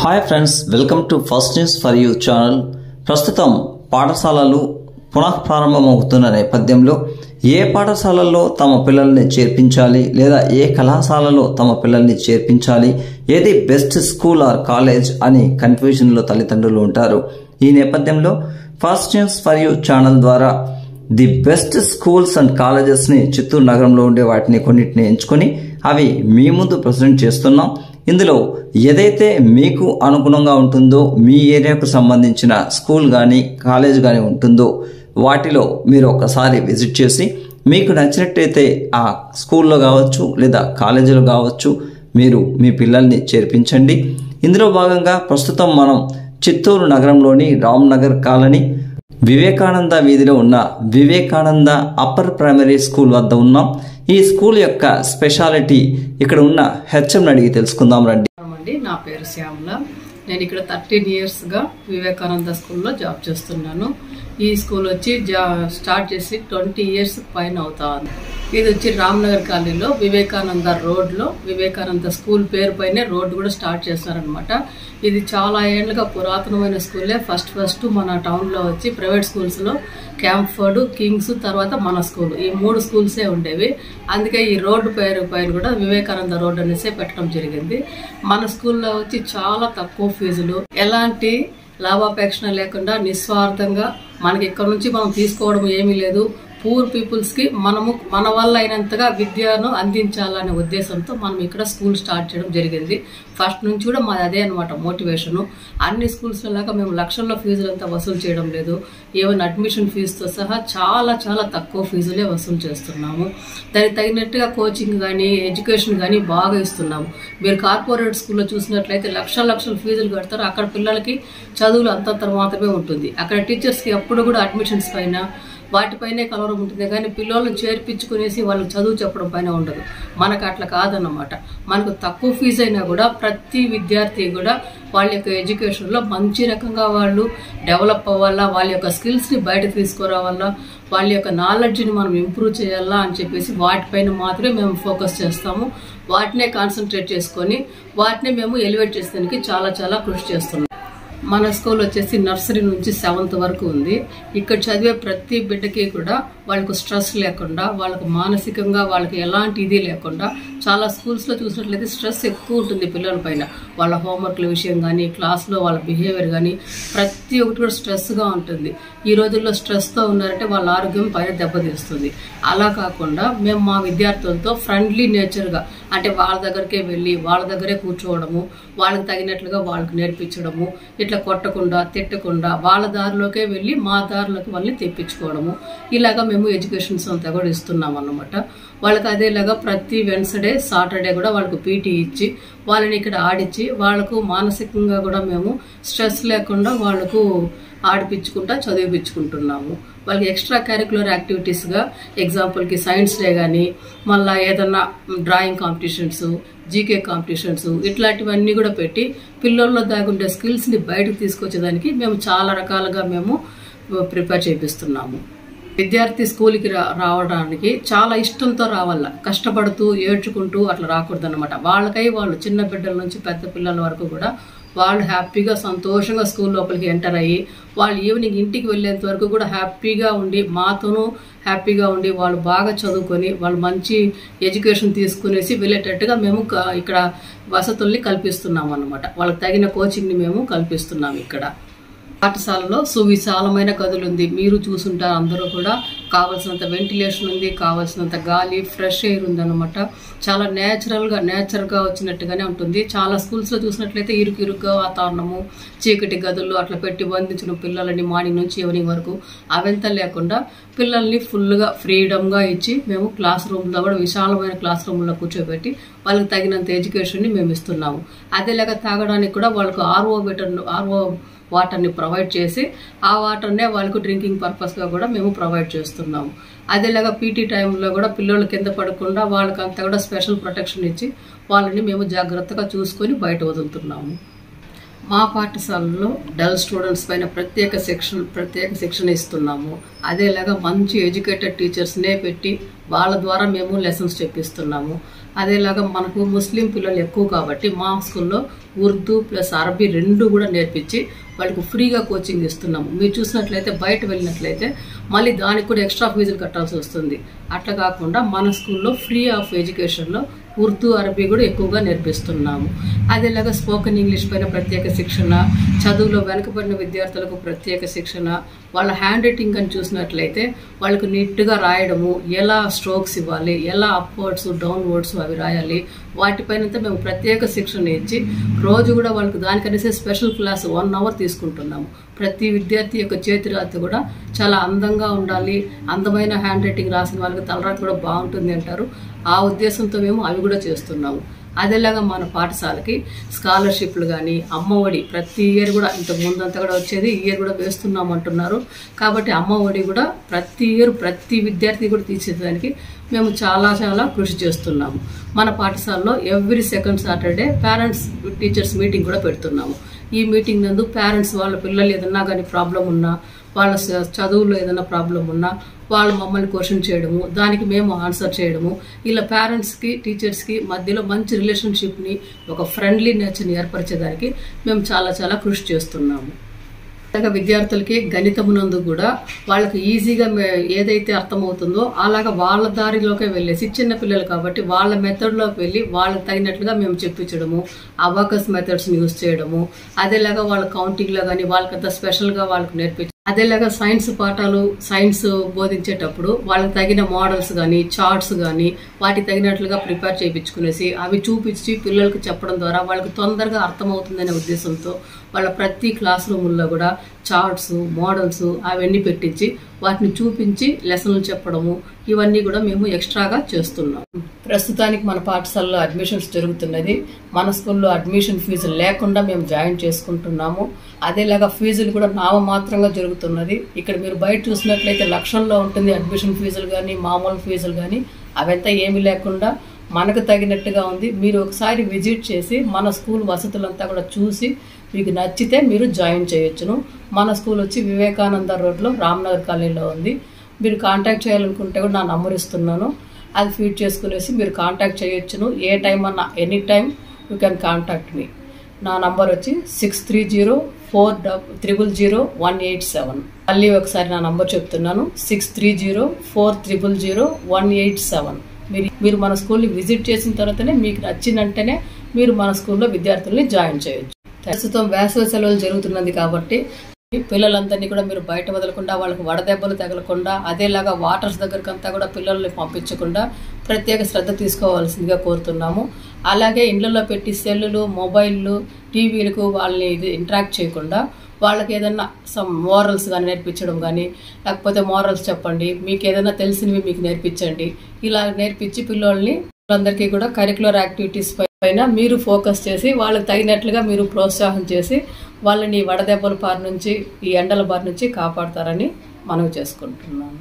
Hi friends, welcome to first news for you channel. ప్రస్తుతం పాఠశాలలు పునఃప్రారంభమవుతున్న నేపథ్యంలో ఏ పాఠశాలల్లో తమ పిల్లల్ని చేర్పించాలి లేదా ఏ కళాశాలలో తమ పిల్లల్ని చేర్పించాలి, ఏది బెస్ట్ స్కూల్ ఆర్ కాలేజ్ అని కన్ఫ్యూజన్లో తల్లిదండ్రులు ఉంటారు. ఈ నేపథ్యంలో first news for you channel ద్వారా ది బెస్ట్ స్కూల్స్ అండ్ కాలేజెస్ని చిత్తూరు నగరంలో ఉండే వాటిని కొన్నిటిని ఎంచుకొని అవి మీ ముందు ప్రజెంట్ చేస్తున్నాం. ఇందులో ఏదైతే మీకు అనుగుణంగా ఉంటుందో, మీ ఏరియాకు సంబంధించిన స్కూల్ కానీ కాలేజ్ కానీ ఉంటుందో వాటిలో మీరు ఒకసారి విజిట్ చేసి మీకు నచ్చినట్టయితే ఆ స్కూల్లో కావచ్చు లేదా కాలేజీలో కావచ్చు మీరు మీ పిల్లల్ని చేర్పించండి. ఇందులో భాగంగా ప్రస్తుతం మనం చిత్తూరు నగరంలోని రామ్నగర్ కాలనీ వివేకానంద వీధిలో ఉన్న వివేకానంద అప్పర్ ప్రైమరీ స్కూల్ వద్ద ఉన్నాం. ఈ స్కూల్ యొక్క స్పెషాలిటీ ఇక్కడ ఉన్న హెచ్ఎంని అడిగి తెలుసుకుందాం రండి. నా పేరు శ్యామల. నేను ఇక్కడ 13 yearsగా వివేకానంద స్కూల్లో జాబ్ చేస్తున్నాను. ఈ స్కూల్ వచ్చి స్టార్ట్ చేసి 20 years పైన అవుతా ఉంది. ఇది వచ్చి రామ్నగర్ కాలనీలో వివేకానంద రోడ్లో వివేకానంద స్కూల్ పేరు పైనే రోడ్డు కూడా స్టార్ట్ చేస్తారనమాట. ఇది చాలా ఏళ్ళుగా పురాతనమైన స్కూలే. ఫస్ట్ మన టౌన్లో వచ్చి ప్రైవేట్ స్కూల్స్లో క్యాంప్ఫర్డ్, కింగ్స్, తర్వాత మన స్కూల్, ఈ 3 స్కూల్సే ఉండేవి. అందుకే ఈ రోడ్డు పేరు పైన కూడా వివేకానంద రోడ్ అనేసి పెట్టడం జరిగింది. మన స్కూల్లో వచ్చి చాలా తక్కువ ఫీజులు, ఎలాంటి లాభాపేక్షణ లేకుండా నిస్వార్థంగా మనకి ఇక్కడ నుంచి మనం తీసుకోవడం ఏమీ లేదు. పూర్ పీపుల్స్కి మన వల్ల అయినంతగా విద్యను అందించాలనే ఉద్దేశంతో మనం ఇక్కడ స్కూల్ స్టార్ట్ చేయడం జరిగింది. ఫస్ట్ నుంచి కూడా మాది అదే అనమాట మోటివేషను. అన్ని స్కూల్స్లో లాగా మేము లక్షల్లో ఫీజులు అంతా వసూలు చేయడం లేదు. ఈవెన్ అడ్మిషన్ ఫీజుతో సహా చాలా చాలా తక్కువ ఫీజులే వసూలు చేస్తున్నాము. దానికి తగినట్టుగా కోచింగ్ కానీ ఎడ్యుకేషన్ కానీ బాగా ఇస్తున్నాము. మీరు కార్పొరేట్ స్కూల్లో చూసినట్లయితే లక్షల ఫీజులు కడతారు. అక్కడ పిల్లలకి చదువులు అంతంత మాత్రమే ఉంటుంది. అక్కడ టీచర్స్కి ఎప్పుడు కూడా అడ్మిషన్స్ పైన వాటిపైనే కలవరం ఉంటుంది, కానీ పిల్లలను చేర్పించుకునేసి వాళ్ళకి చదువు చెప్పడం పైన ఉండదు. మనకు అట్లా కాదన్నమాట. మనకు తక్కువ ఫీజు అయినా కూడా ప్రతి విద్యార్థి కూడా వాళ్ళ యొక్క ఎడ్యుకేషన్లో మంచి రకంగా వాళ్ళు డెవలప్ అవ్వాలా, వాళ్ళ యొక్క స్కిల్స్ని బయటకు తీసుకురావాలా, వాళ్ళ యొక్క నాలెడ్జ్ని మనం ఇంప్రూవ్ చేయాలా అని చెప్పేసి వాటిపైన మాత్రమే మేము ఫోకస్ చేస్తాము. వాటినే కాన్సన్ట్రేట్ చేసుకొని వాటినే మేము ఎలివేట్ చేసేదానికి చాలా చాలా కృషి చేస్తున్నాం. మన స్కూల్ వచ్చేసి నర్సరీ నుంచి 7th వరకు ఉంది. ఇక్కడ చదివే ప్రతి బిడ్డకి కూడా వాళ్ళకు స్ట్రెస్ లేకుండా, వాళ్ళకు మానసికంగా వాళ్ళకి ఎలాంటి ఇది లేకుండా, చాలా స్కూల్స్లో చూసినట్లయితే స్ట్రెస్ ఎక్కువ ఉంటుంది పిల్లల పైన. వాళ్ళ హోంవర్క్ల విషయం కానీ, క్లాస్లో వాళ్ళ బిహేవియర్ కానీ ప్రతి ఒక్కటి కూడా స్ట్రెస్గా ఉంటుంది. ఈ రోజుల్లో స్ట్రెస్తో ఉన్నారంటే వాళ్ళ ఆరోగ్యం పైన దెబ్బతీస్తుంది. అలా కాకుండా మేము మా విద్యార్థులతో ఫ్రెండ్లీ నేచర్గా, అంటే వాళ్ళ దగ్గరికే వెళ్ళి వాళ్ళ దగ్గరే కూర్చోవడము, వాళ్ళకి తగినట్లుగా వాళ్ళకి నేర్పించడము, ఇట్లా కొట్టకుండా తిట్టకుండా వాళ్ళ దారిలోకే వెళ్ళి మా దారిలోకి వాళ్ళని తెప్పించుకోవడము, ఇలాగా మేము ఎడ్యుకేషన్స్ అంతా కూడా ఇస్తున్నాం అన్నమాట. వాళ్ళకి అదేలాగా ప్రతి వెన్స్డే, సాటర్డే కూడా వాళ్ళకు పీటీ ఇచ్చి వాళ్ళని ఇక్కడ ఆడించి వాళ్ళకు మానసికంగా కూడా మేము స్ట్రెస్ లేకుండా వాళ్ళకు ఆడిపించుకుంటా చదివిపించుకుంటున్నాము. వాళ్ళకి ఎక్స్ట్రా కరిక్యులర్ యాక్టివిటీస్గా ఎగ్జాంపుల్కి సైన్స్ డే కానీ, మళ్ళీ ఏదన్నా డ్రాయింగ్ కాంపిటీషన్స్, జీకే కాంపిటీషన్స్, ఇట్లాంటివన్నీ కూడా పెట్టి పిల్లల్లో దాగుండే స్కిల్స్ని బయటకు తీసుకొచ్చేదానికి మేము చాలా రకాలుగా మేము ప్రిపేర్ చేపిస్తున్నాము. విద్యార్థి స్కూల్కి రావడానికి చాలా ఇష్టంతో రావాల, కష్టపడుతూ ఏడ్చుకుంటూ అట్లా రాకూడదన్నమాట. వాళ్ళకై వాళ్ళు చిన్న బిడ్డల నుంచి పెద్ద పిల్లల వరకు కూడా వాళ్ళు హ్యాపీగా సంతోషంగా స్కూల్ లోపలికి ఎంటర్ అయ్యి వాళ్ళు ఈవినింగ్ ఇంటికి వెళ్ళేంత వరకు కూడా హ్యాపీగా ఉండి మాతోనూ హ్యాపీగా ఉండి వాళ్ళు బాగా చదువుకొని వాళ్ళు మంచి ఎడ్యుకేషన్ తీసుకునేసి వెళ్ళేటట్టుగా మేము ఇక్కడ వసతుల్ని కల్పిస్తున్నాం అన్నమాట. వాళ్ళకి తగిన కోచింగ్ని మేము కల్పిస్తున్నాం. ఇక్కడ పాఠశాలలో సువిశాలమైన గదులు ఉంది, మీరు చూసుంటారు అందరూ కూడా. కావాల్సినంత వెంటిలేషన్ ఉంది, కావాల్సినంత గాలి, ఫ్రెష్ ఎయిర్ ఉందన్నమాట. చాలా నేచురల్గా వచ్చినట్టుగానే ఉంటుంది. చాలా స్కూల్స్లో చూసినట్లయితే ఇరుకుగా వాతావరణము, చీకటి గదుల్లో అట్లా పెట్టి బంధించిన పిల్లలని మార్నింగ్ నుంచి ఈవినింగ్ వరకు అవంతా లేకుండా పిల్లల్ని ఫుల్గా ఫ్రీడమ్గా ఇచ్చి మేము క్లాస్ రూమ్లో కూడా విశాలమైన క్లాస్ రూమ్లో కూర్చోబెట్టి వాళ్ళకి తగినంత ఎడ్యుకేషన్ని మేము ఇస్తున్నాము. అదేలాగా తాగడానికి కూడా వాళ్ళకు ఆర్ఓ వాటర్ని ప్రొవైడ్ చేసి ఆ వాటర్నే వాళ్ళకు డ్రింకింగ్ పర్పస్గా కూడా మేము ప్రొవైడ్ చేస్తున్నాము. అదేలాగా పీటీ టైంలో కూడా పిల్లలు కింద పడకుండా వాళ్ళకంతా కూడా స్పెషల్ ప్రొటెక్షన్ ఇచ్చి వాళ్ళని మేము జాగ్రత్తగా చూసుకొని బయట వదులుతున్నాము. మా పాఠశాలలో డల్ స్టూడెంట్స్ పైన ప్రత్యేక శిక్షణ ఇస్తున్నాము. అదేలాగా మంచి ఎడ్యుకేటెడ్ టీచర్స్నే పెట్టి వాళ్ళ ద్వారా మేము లెసన్స్ చెప్పిస్తున్నాము. అదేలాగా మనకు ముస్లిం పిల్లలు ఎక్కువ కాబట్టి మా స్కూల్లో ఉర్దూ ప్లస్ అరబీ రెండు కూడా నేర్పించి వాళ్ళకు ఫ్రీగా కోచింగ్ ఇస్తున్నాము. మీరు చూసినట్లయితే బయట వెళ్ళినట్లయితే మళ్ళీ దానికి కూడా ఎక్స్ట్రా ఫీజులు కట్టాల్సి వస్తుంది. అట్లా కాకుండా మన స్కూల్లో ఫ్రీ ఆఫ్ ఎడ్యుకేషన్లో ఉర్దూ అరబీ కూడా ఎక్కువగా నేర్పిస్తున్నాము. అదేలాగా స్పోకెన్ ఇంగ్లీష్ పైన ప్రత్యేక శిక్షణ, చదువులో వెనుకబడిన విద్యార్థులకు ప్రత్యేక శిక్షణ, వాళ్ళ హ్యాండ్ రైటింగ్ అని చూసినట్లయితే వాళ్ళకు నీట్గా రాయడము, ఎలా స్ట్రోక్స్ ఇవ్వాలి, ఎలా అప్వర్డ్స్ డౌన్వర్డ్స్ అవి రాయాలి, వాటిపైనంతా మేము ప్రత్యేక శిక్షణ ఇచ్చి రోజు కూడా వాళ్ళకు దానికనేసి స్పెషల్ క్లాస్ 1 అవర్ తీసుకుంటున్నాము. ప్రతి విద్యార్థి యొక్క చేతి రాత కూడా చాలా అందంగా ఉండాలి, అందమైన హ్యాండ్ రైటింగ్ రాసిన వాళ్ళకి తలరాత కూడా బాగుంటుంది అంటారు. ఆ ఉద్దేశంతో మేము అవి కూడా చేస్తున్నాము. అదేలాగా మన పాఠశాలకి స్కాలర్షిప్లు కానీ అమ్మఒడి ప్రతి ఇయర్ కూడా ఇంతకు ముందంతా కూడా వచ్చేది, ఈ ఇయర్ కూడా వేస్తున్నాం అంటున్నారు. కాబట్టి అమ్మఒడి కూడా ప్రతి ఇయర్ ప్రతి విద్యార్థి కూడా తీసేదానికి మేము చాలా చాలా కృషి చేస్తున్నాము. మన పాఠశాలలో every second Saturday parents teachers meeting కూడా పెడుతున్నాము. ఈ మీటింగ్ నందు పేరెంట్స్ వాళ్ళ పిల్లలు ఏదన్నా కానీ ప్రాబ్లం ఉన్నా, వాళ్ళ చదువులో ఏదైనా ప్రాబ్లం ఉన్నా వాళ్ళు మమ్మల్ని క్వశ్చన్ చేయడము, దానికి మేము ఆన్సర్ చేయడము, ఇలా పేరెంట్స్కి టీచర్స్కి మధ్యలో మంచి రిలేషన్షిప్ని, ఒక ఫ్రెండ్లీ నేచర్ని ఏర్పరిచేదానికి మేము చాలా చాలా కృషి చేస్తున్నాము. అలాగే విద్యార్థులకి గణితమునందు కూడా వాళ్ళకి ఈజీగా ఏదైతే అర్థమవుతుందో అలాగా వాళ్ళ దారిలోకి వెళ్ళేసి, చిన్న పిల్లలు కాబట్టి వాళ్ళ మెథడ్లోకి వెళ్ళి వాళ్ళకి తగినట్లుగా మేము చెప్పించడము, అబాకస్ మెథడ్స్ని యూజ్ చేయడము, అదేలాగా వాళ్ళ కౌంటింగ్లో కానీ వాళ్ళకంతా స్పెషల్గా వాళ్ళకి నేర్పించడం, అదేలాగా సైన్స్ పాఠాలు సైన్స్ బోధించేటప్పుడు వాళ్ళకి తగిన మోడల్స్ కానీ చార్ట్స్ కానీ వాటికి తగినట్లుగా ప్రిపేర్ చేయించుకునేసి అవి చూపించి పిల్లలకు చెప్పడం ద్వారా వాళ్ళకి తొందరగా అర్థమవుతుందనే ఉద్దేశంతో వాళ్ళ ప్రతి క్లాస్ రూముల్లో కూడా చార్ట్స్ మోడల్స్ అవన్నీ పెట్టించి వాటిని చూపించి లెసన్లు చెప్పడము, ఇవన్నీ కూడా మేము ఎక్స్ట్రాగా చేస్తున్నాం. ప్రస్తుతానికి మన పాఠశాలలో అడ్మిషన్స్ జరుగుతున్నది. మన స్కూల్లో అడ్మిషన్ ఫీజులు లేకుండా మేము జాయిన్ చేసుకుంటున్నాము. అదేలాగా ఫీజులు కూడా నామమాత్రంగా జరుగుతున్నది. ఇక్కడ మీరు బయట చూసినట్లయితే లక్షల్లో ఉంటుంది అడ్మిషన్ ఫీజులు కానీ మామూలు ఫీజులు కానీ, అవంతా ఏమీ లేకుండా మనకు తగినట్టుగా ఉంది. మీరు ఒకసారి విజిట్ చేసి మన స్కూల్ వసతులంతా కూడా చూసి మీకు నచ్చితే మీరు జాయిన్ చేయొచ్చును. మన స్కూల్ వచ్చి వివేకానంద రోడ్లో రామ్నగర్ కాలనీలో ఉంది. మీరు కాంటాక్ట్ చేయాలనుకుంటే కూడా నా నంబర్ ఇస్తున్నాను, అది ఫీడ్ చేసుకునేసి మీరు కాంటాక్ట్ చేయొచ్చును. ఏ టైం అన్నా any time you can contact me. నా నంబర్ వచ్చి 6304000187. మళ్ళీ ఒకసారి నా నంబర్ చెప్తున్నాను, 6304000187. మీరు మన స్కూల్ని విజిట్ చేసిన తర్వాతనే మీకు నచ్చినంటేనే మీరు మన స్కూల్లో విద్యార్థుల్ని జాయిన్ చేయొచ్చు. ప్రస్తుతం వేసవి సెలవులు జరుగుతున్నది కాబట్టి పిల్లలందరినీ కూడా మీరు బయట వదలకుండా, వాళ్ళకి వడదెబ్బలు తగలకుండా, అదేలాగా వాటర్స్ దగ్గరకంతా కూడా పిల్లల్ని పంపించకుండా ప్రత్యేక శ్రద్ధ తీసుకోవాల్సిందిగా కోరుతున్నాము. అలాగే ఇళ్లలో పెట్టి సెల్లులు మొబైళ్ళు టీవీలకు వాళ్ళని ఇంటరాక్ట్ చేయకుండా వాళ్ళకి ఏదైనా సమ్ మోరల్స్ కానీ నేర్పించడం కానీ, లేకపోతే మోరల్స్ చెప్పండి, మీకు ఏదైనా తెలిసినవి మీకు నేర్పించండి, ఇలా నేర్పించి పిల్లలందరికీ కూడా కరిక్యులర్ యాక్టివిటీస్ పైన మీరు ఫోకస్ చేసి వాళ్ళకి తగినట్లుగా మీరు ప్రోత్సాహం చేసి వాళ్ళని వడదెబ్బల బారి నుంచి, ఈ ఎండల బారి నుంచి కాపాడతారని మనవి చేసుకుంటున్నాను.